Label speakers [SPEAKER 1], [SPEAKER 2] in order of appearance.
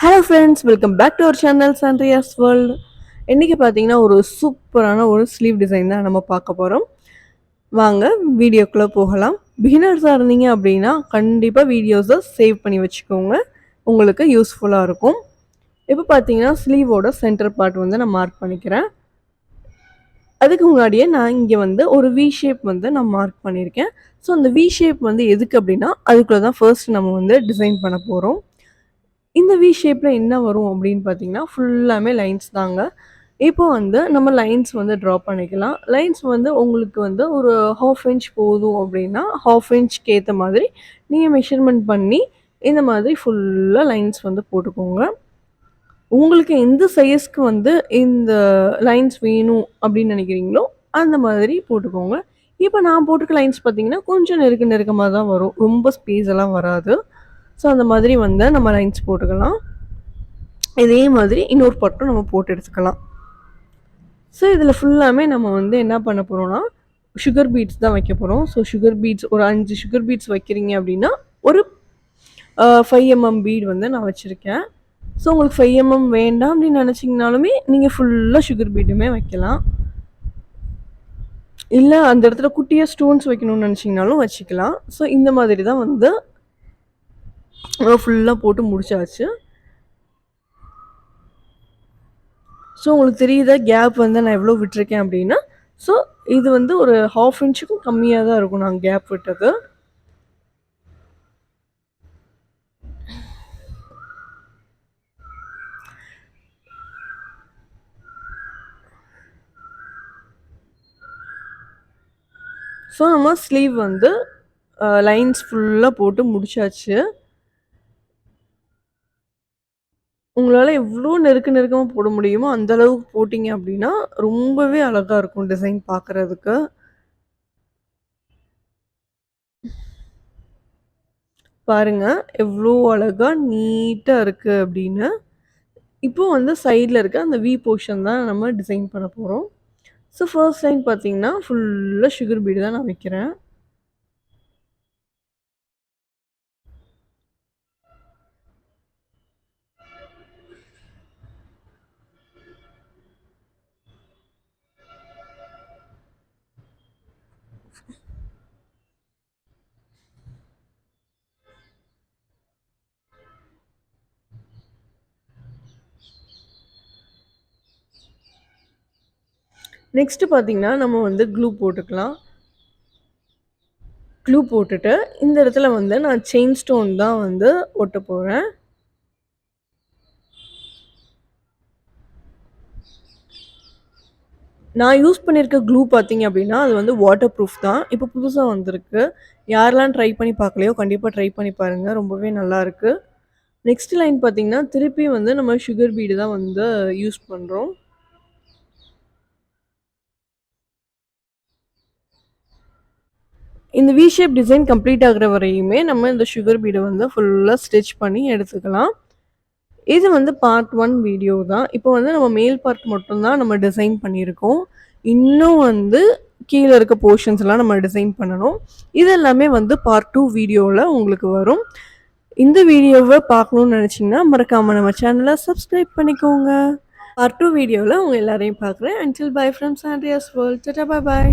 [SPEAKER 1] Hello friends, welcome back to our channel Sandrea's world. இன்றைக்கி பார்த்தீங்கன்னா ஒரு சூப்பரான ஒரு ஸ்லீவ் டிசைன் தான் நம்ம பார்க்க போகிறோம். வாங்க வீடியோக்குள்ளே போகலாம். பிகினர்ஸாக இருந்தீங்க அப்படின்னா கண்டிப்பாக வீடியோஸை சேவ் பண்ணி வச்சுக்கோங்க, உங்களுக்கு யூஸ்ஃபுல்லாக இருக்கும். இப்போ பார்த்தீங்கன்னா ஸ்லீவோட சென்டர் பார்ட் வந்து நான் மார்க் பண்ணிக்கிறேன். அதுக்கு முன்னாடியே நான் இங்கே வந்து ஒரு வி ஷேப் வந்து நான் மார்க் பண்ணியிருக்கேன். ஸோ அந்த வி ஷேப் வந்து எதுக்கு அப்படின்னா அதுக்குள்ளே தான் ஃபர்ஸ்ட் நம்ம வந்து டிசைன் பண்ண போகிறோம். இந்த வி ஷேப்பில் என்ன வரும் அப்படின்னு பார்த்தீங்கன்னா ஃபுல்லாமே லைன்ஸ் தாங்க. இப்போ வந்து நம்ம லைன்ஸ் வந்து ட்ரா பண்ணிக்கலாம். லைன்ஸ் வந்து உங்களுக்கு வந்து ஒரு 1/2 இன்ச் போதும் அப்படின்னா 1/2 இன்ச்க்கு ஏற்ற மாதிரி நீங்கள் மெஷர்மெண்ட் பண்ணி இந்த மாதிரி ஃபுல்லாக லைன்ஸ் வந்து போட்டுக்கோங்க. உங்களுக்கு எந்த சைஸ்க்கு வந்து இந்த லைன்ஸ் வேணும் அப்படின்னு நினைக்கிறீங்களோ அந்த மாதிரி போட்டுக்கோங்க. இப்போ நான் போட்டிருக்க லைன்ஸ் பார்த்தீங்கன்னா கொஞ்சம் நெருக்கமாக தான் வரும், ரொம்ப ஸ்பேஸ் எல்லாம் வராது. ஸோ அந்த மாதிரி வந்து நம்ம லைன்ஸ் போட்டுக்கலாம். இதே மாதிரி இன்னொரு பட்டும் நம்ம போட்டு எடுத்துக்கலாம். ஸோ இதில் ஃபுல்லாமே நம்ம வந்து என்ன பண்ண போகிறோம்னா சுகர் பீட்ஸ் தான் வைக்க போகிறோம். ஸோ சுகர் பீட்ஸ் ஒரு 5 சுகர் பீட்ஸ் வைக்கிறீங்க அப்படின்னா ஒரு 5 mm பீட் வந்து நான் வச்சுருக்கேன். ஸோ உங்களுக்கு 5 mm வேண்டாம் அப்படின்னு நினச்சிங்கனாலுமே நீங்கள் ஃபுல்லாக சுகர் பீட்டுமே வைக்கலாம். இல்லை அந்த இடத்துல குட்டியாக ஸ்டோன்ஸ் வைக்கணும்னு நினச்சிங்கனாலும் வச்சுக்கலாம். ஸோ இந்த மாதிரி தான் வந்து ஃபுல்லாக போட்டு முடிச்சாச்சு. ஸோ உங்களுக்கு தெரியுதா கேப் வந்து நான் எவ்வளோ விட்டுருக்கேன் அப்படின்னா. ஸோ இது வந்து ஒரு 1/2 இன்ச்சுக்கும் கம்மியாக தான் இருக்கும் நான் கேப் விட்டது. ஸோ நம்ம ஸ்லீவ் வந்து லைன்ஸ் ஃபுல்லாக போட்டு முடிச்சாச்சு. உங்களால் எவ்வளோ நெருக்கமாக போட முடியுமோ அந்த அளவுக்கு போட்டிங்க அப்படின்னா ரொம்பவே அழகாக இருக்கும் டிசைன் பார்க்குறதுக்கு. பாருங்க எவ்வளோ அழகாக நீட்டாக இருக்குது அப்படின்னு. இப்போ வந்து சைடில் இருக்க அந்த வி போர்ஷன் தான் நம்ம டிசைன் பண்ண போகிறோம். ஸோ ஃபர்ஸ்ட் லைன் பார்த்தீங்கன்னா ஃபுல்லாக சுகர் பீடு தான் நான் வைக்கிறேன். நெக்ஸ்ட்டு பார்த்தீங்கன்னா நம்ம வந்து க்ளூ போட்டுக்கலாம். க்ளூ போட்டுட்டு இந்த இடத்துல வந்து நான் செயின் ஸ்டோன் தான் வந்து ஒட்ட போகிறேன். நான் யூஸ் பண்ணியிருக்க க்ளூ பார்த்தீங்க அப்படின்னா அது வந்து வாட்டர் ப்ரூஃப் தான். இப்போ புதுசாக வந்திருக்கு. யாரெல்லாம் ட்ரை பண்ணி பார்க்கலையோ கண்டிப்பாக ட்ரை பண்ணி பாருங்கள், ரொம்பவே நல்லாயிருக்கு. நெக்ஸ்ட் லைன் பார்த்தீங்கன்னா திருப்பி வந்து நம்ம சுகர் பீடு தான் வந்து யூஸ் பண்ணுறோம். இந்த வி ஷேப் டிசைன் கம்ப்ளீட் ஆகுற வரையுமே நம்ம இந்த சுகர் பீடை வந்து ஃபுல்லாக ஸ்டிச் பண்ணி எடுத்துக்கலாம். இது வந்து பார்ட் 1 வீடியோ தான். இப்போ வந்து நம்ம மேல் பார்ட் மட்டும்தான் நம்ம டிசைன் பண்ணியிருக்கோம். இன்னும் வந்து கீழே இருக்க போர்ஷன்ஸ்லாம் நம்ம டிசைன் பண்ணணும். இது எல்லாமே வந்து பார்ட் 2 வீடியோவில் உங்களுக்கு வரும். இந்த வீடியோவை பார்க்கணுன்னு நினச்சிங்கன்னா மறக்காமல் நம்ம சேனலை சப்ஸ்கிரைப் பண்ணிக்கோங்க. பார்ட் 2 வீடியோவில் உங்கள் எல்லாரையும் பார்க்குறேன். Until bye from Sandrea's world. Tata, bye bye.